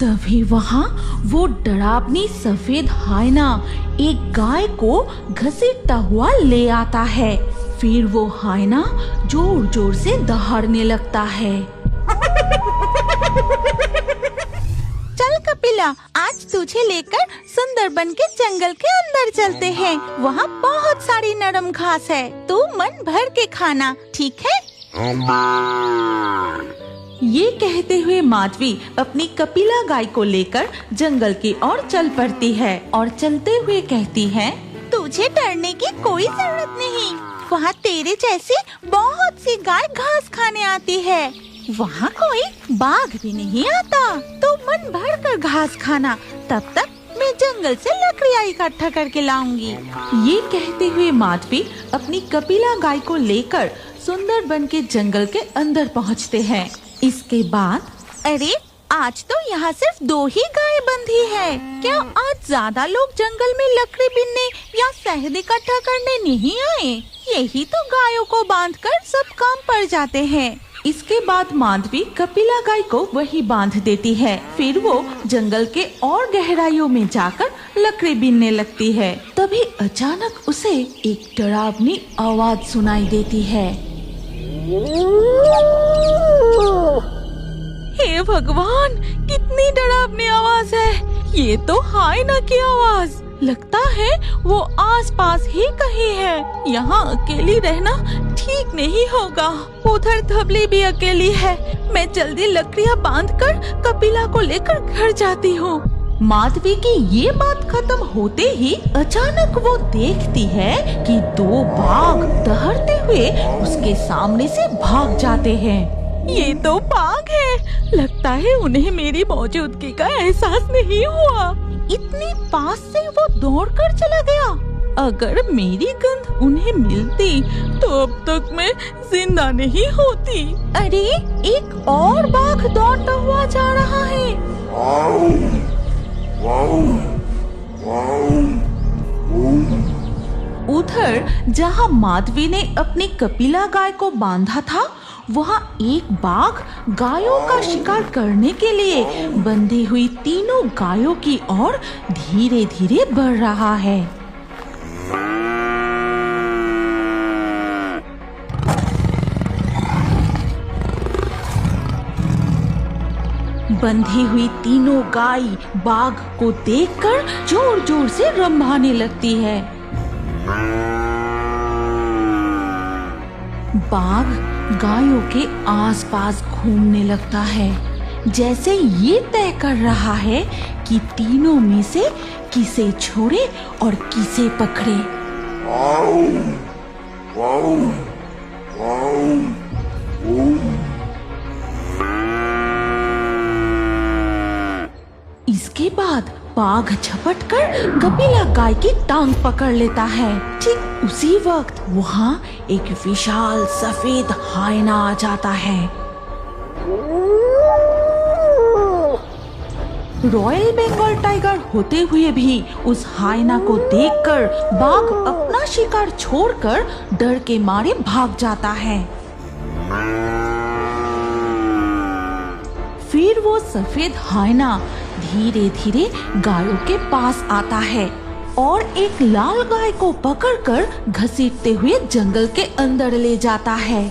तभी वहाँ वो डरावनी सफेद हायना एक गाय को घसीटता हुआ ले आता है। फिर वो हायना जोर जोर से दहाड़ने लगता है। चल कपिला, आज तुझे लेकर सुंदरबन के जंगल के अंदर चलते हैं। वहाँ बहुत सारी नरम घास है, तू मन भर के खाना, ठीक है? ये कहते हुए माधवी अपनी कपिला गाय को लेकर जंगल की ओर चल पड़ती है और चलते हुए कहती है, तुझे डरने की कोई जरूरत नहीं। वहाँ तेरे जैसी बहुत सी गाय घास खाने आती है। वहाँ कोई बाघ भी नहीं आता। तो मन भर कर घास खाना, तब तक मैं जंगल से लकड़ियाँ इकट्ठा करके लाऊंगी। ये कहते हुए माधवी अपनी कपिला गाय को लेकर सुंदरबन के जंगल के अंदर पहुँचते हैं। इसके बाद अरे आज तो यहाँ सिर्फ 2 ही गाय बंधी है। क्या आज ज्यादा लोग जंगल में लकड़ी बीनने या शहद इकट्ठा करने नहीं आए? यही तो गायों को बांधकर सब काम पड़ जाते हैं। इसके बाद माधवी कपिला गाय को वही बांध देती है। फिर वो जंगल के और गहराइयों में जाकर लकड़ी बीनने लगती है। तभी अचानक उसे एक डरावनी आवाज सुनाई देती है। हे भगवान, कितनी डरावनी आवाज है। ये तो हायना की आवाज। लगता है वो आसपास ही कहीं है। यहाँ अकेली रहना ठीक नहीं होगा। उधर धबली भी अकेली है। मैं जल्दी लकड़ियाँ बांधकर कपिला को लेकर घर जाती हूँ। माधवी की ये बात खत्म होते ही अचानक वो देखती है कि 2 बाघ दहाड़ते हुए उसके सामने से भाग जाते हैं। ये तो बाघ है। लगता है उन्हें मेरी मौजूदगी का एहसास नहीं हुआ। इतनी पास से वो दौड़कर चला गया। अगर मेरी गंध उन्हें मिलती तो अब तक मैं जिंदा नहीं होती। अरे एक और बाघ दौड़ता हुआ जा रहा है। उधर जहाँ माधवी ने अपनी कपिला गाय को बांधा था, वहाँ एक बाघ गायों का शिकार करने के लिए बंधी हुई 3 गायों की ओर धीरे धीरे बढ़ रहा है। बंधी हुई 3 गाय बाघ को देखकर जोर जोर से रंभाने लगती है। बाघ गायों के आसपास घूमने लगता है, जैसे ये तय कर रहा है कि तीनों में से किसे छोड़े और किसे पकड़े। इसके बाद बाघ झपटकर कपिला गाय की टांग पकड़ लेता है। ठीक उसी वक्त वहाँ एक विशाल सफेद हायना आ जाता है। रॉयल बंगाल टाइगर होते हुए भी उस हायना को देखकर बाघ अपना शिकार छोड़कर डर के मारे भाग जाता है। फिर वो सफेद हायना धीरे धीरे गायों के पास आता है और एक लाल गाय को पकड़कर घसीटते हुए जंगल के अंदर ले जाता है।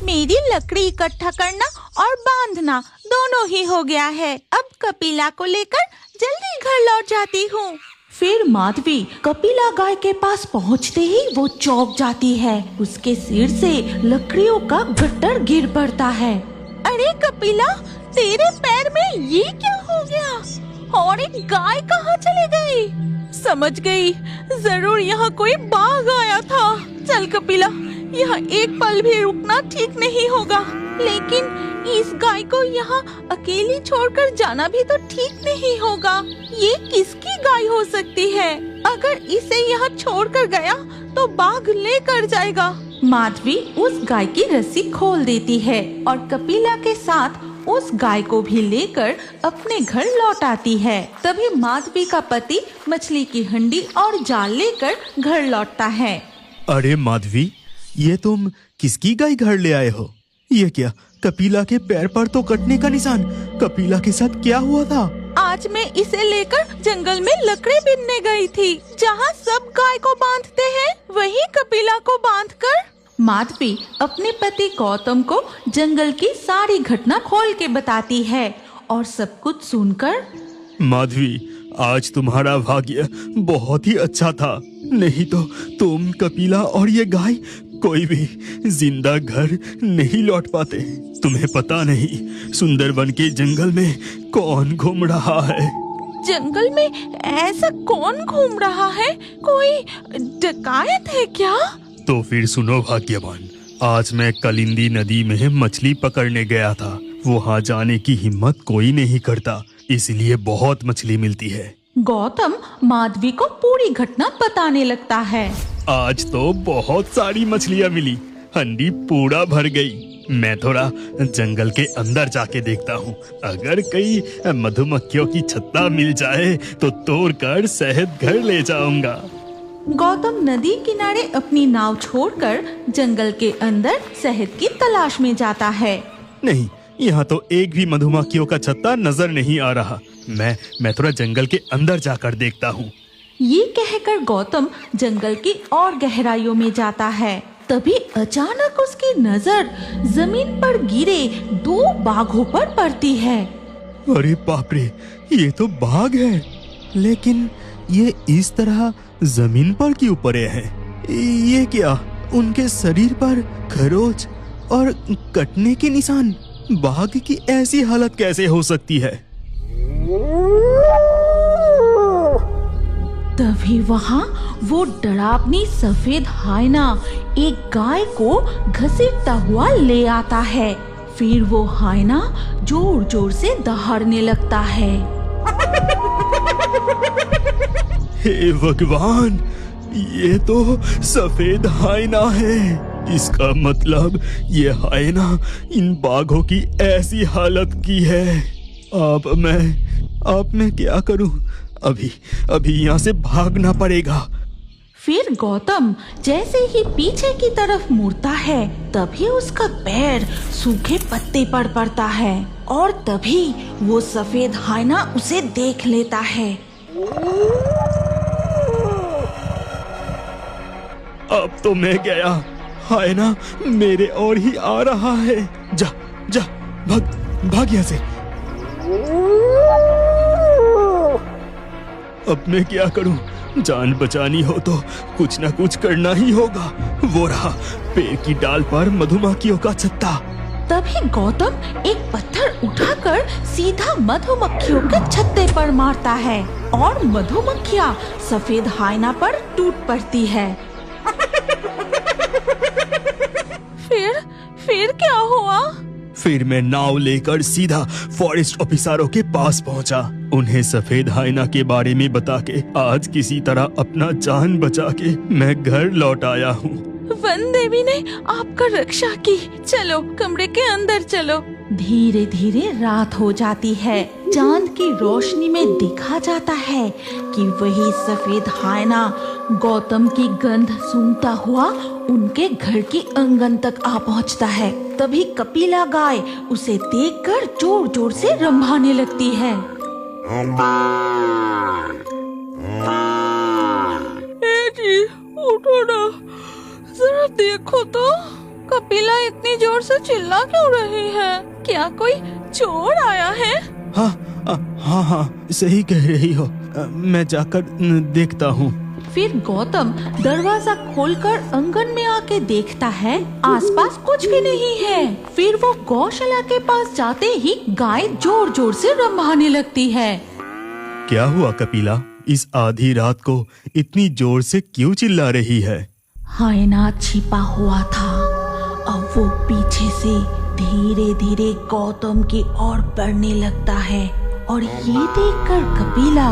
मेरी लकड़ी इकट्ठा करना और बांधना दोनों ही हो गया है। अब कपिला को लेकर जल्दी घर लौट जाती हूँ। फिर माधवी कपिला गाय के पास पहुँचते ही वो चौंक जाती है। उसके सिर से लकड़ियों का गट्टर गिर पड़ता है। अरे कपिला, तेरे पैर में ये क्या हो गया? और एक गाय कहाँ चली गई? समझ गई, जरूर यहाँ कोई बाघ आया था। चल कपिला, यहाँ एक पल भी रुकना ठीक नहीं होगा। लेकिन इस गाय को यहाँ अकेली छोड़कर जाना भी तो ठीक नहीं होगा। ये किसकी गाय हो सकती है? अगर इसे यहाँ छोड़कर गया तो बाघ लेकर जाएगा। माधवी उस गाय की रस्सी खोल देती है और कपिला के साथ उस गाय को भी लेकर अपने घर लौट आती है। तभी माधवी का पति मछली की हंडी और जाल लेकर घर लौटता है। अरे माधवी, ये तुम किसकी गाय घर ले आए हो? ये क्या, कपिला के पैर पर तो कटने का निशान। कपिला के साथ क्या हुआ था? आज मैं इसे लेकर जंगल में लकड़ी बीनने गई थी। जहाँ सब गाय को बांधते हैं वहीं कपिला को बांधकर माधवी अपने पति गौतम को जंगल की सारी घटना खोल के बताती है और सब कुछ सुनकर माधवी, आज तुम्हारा भाग्य बहुत ही अच्छा था, नहीं तो तुम, कपिला और ये गाय कोई भी जिंदा घर नहीं लौट पाते। तुम्हें पता नहीं सुंदरबन के जंगल में कौन घूम रहा है? जंगल में ऐसा कौन घूम रहा है? कोई डकायत है क्या? तो फिर सुनो भाग्यवान, आज मैं कलिंदी नदी में मछली पकड़ने गया था। वहाँ जाने की हिम्मत कोई नहीं करता, इसलिए बहुत मछली मिलती है। गौतम माधवी को पूरी घटना बताने लगता है। आज तो बहुत सारी मछलियाँ मिली, हंडी पूरा भर गई। मैं थोड़ा जंगल के अंदर जाके देखता हूँ, अगर कई मधुमक्खियों की छत्ता मिल जाए तो तोड़कर शहद घर ले जाऊंगा। गौतम नदी किनारे अपनी नाव छोड़कर जंगल के अंदर शहद की तलाश में जाता है। नहीं, यहाँ तो एक भी मधुमक्खियों का छत्ता नजर नहीं आ रहा। मैं थोड़ा जंगल के अंदर जाकर देखता हूँ। ये कहकर गौतम जंगल की और गहराइयों में जाता है। तभी अचानक उसकी नजर जमीन पर गिरे 2 बाघों पर पड़ती है। अरे बाप रे, ये तो बाघ है, लेकिन ये इस तरह जमीन पर क्यों पड़े हैं? ये क्या? उनके शरीर पर खरोच और कटने के निशान। बाघ की ऐसी हालत कैसे हो सकती है? तभी वहाँ वो डरावनी सफेद हायना एक गाय को घसीटता हुआ ले आता है। फिर वो हायना जोर जोर से दहाड़ने लगता है। हे भगवान, ये तो सफेद हायना है। इसका मतलब ये हायना इन बाघों की ऐसी हालत की है। अब मैं क्या करूं? अभी यहाँ से भागना पड़ेगा। फिर गौतम जैसे ही पीछे की तरफ मुड़ता है, तभी उसका पैर सूखे पत्ते पर पड़ता है और तभी वो सफेद हायना उसे देख लेता है। अब तो मैं गया, हायना मेरे और ही आ रहा है। जा भाग यहाँ से। अब मैं क्या करूं? जान बचानी हो तो कुछ ना कुछ करना ही होगा। वो रहा पेड़ की डाल पर मधुमक्खियों का छत्ता। तभी गौतम एक पत्थर उठाकर सीधा मधुमक्खियों के छत्ते पर मारता है और मधुमक्खियाँ सफेद हायना पर टूट पड़ती है। फिर क्या हुआ? फिर मैं नाव लेकर सीधा फॉरेस्ट ऑफिसरों के पास पहुंचा। उन्हें सफेद हायना के बारे में बता के आज किसी तरह अपना जान बचा के मैं घर लौट आया हूँ। वन देवी ने आपका रक्षा की। चलो कमरे के अंदर चलो। धीरे धीरे रात हो जाती है। चांद की रोशनी में दिखा जाता है कि वही सफेद हायना गौतम की गंध सूंघता हुआ उनके घर के आंगन तक आ पहुंचता है। तभी कपिला गाय उसे देखकर जोर जोर से रंभाने लगती है। जी, उठो ना, जरा देखो तो कपिला इतनी जोर से चिल्ला क्यों रही है? क्या कोई चोर आया है? हाँ, सही कह रही हो। मैं जाकर देखता हूँ। फिर गौतम दरवाजा खोलकर आंगन में आके देखता है, आसपास कुछ भी नहीं है। फिर वो गौशाला के पास जाते ही गाय जोर जोर से रंभाने लगती है। क्या हुआ कपिला? इस आधी रात को इतनी जोर से क्यों चिल्ला रही है? हायना छिपा हुआ था। अब वो पीछे से धीरे धीरे गौतम की ओर बढ़ने लगता है और ये देखकर कपिला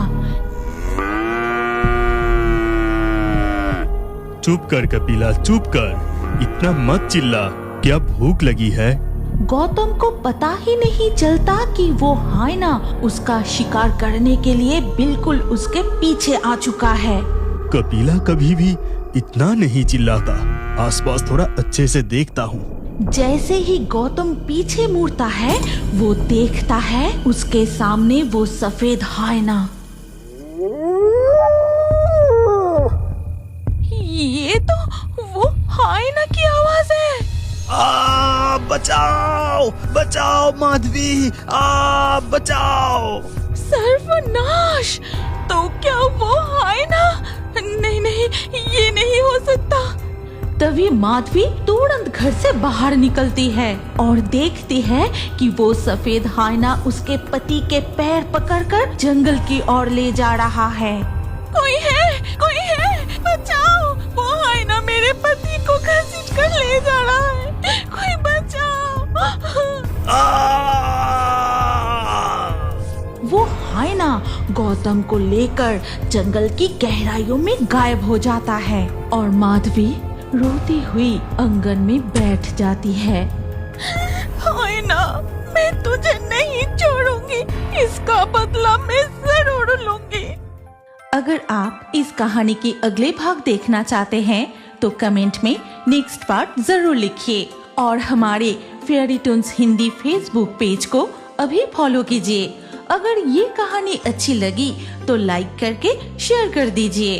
चुप कर कपिला, चुप कर, इतना मत चिल्ला। क्या भूख लगी है? गौतम को पता ही नहीं चलता कि वो हायना उसका शिकार करने के लिए बिल्कुल उसके पीछे आ चुका है। कपिला कभी भी इतना नहीं चिल्लाता। आसपास थोड़ा अच्छे से देखता हूँ। जैसे ही गौतम पीछे मुड़ता है वो देखता है उसके सामने वो सफेद हायना। ये तो वो हायना की आवाज है। बचाओ बचाओ माधवी, बचाओ। सर्वनाश! तो क्या वो हायना? नहीं, ये नहीं हो सकता। तभी माधवी तुरंत घर से बाहर निकलती है और देखती है कि वो सफेद हायना उसके पति के पैर पकड़कर जंगल की ओर ले जा रहा है। कोई है, बचाओ! वो हायना मेरे पति को घसीट कर ले जा रहा है। कोई बचाओ! वो हायना गौतम को लेकर जंगल की गहराइयों में गायब हो जाता है और माधवी रोती हुई आंगन में बैठ जाती है। हायना, मैं तुझे नहीं छोड़ूंगी। इसका बदला मैं जरूर लूंगी। अगर आप इस कहानी के अगले भाग देखना चाहते हैं तो कमेंट में नेक्स्ट पार्ट जरूर लिखिए और हमारे fairy Toons Hindi Facebook page को अभी फॉलो कीजिए। अगर ये कहानी अच्छी लगी तो लाइक करके शेयर कर दीजिए।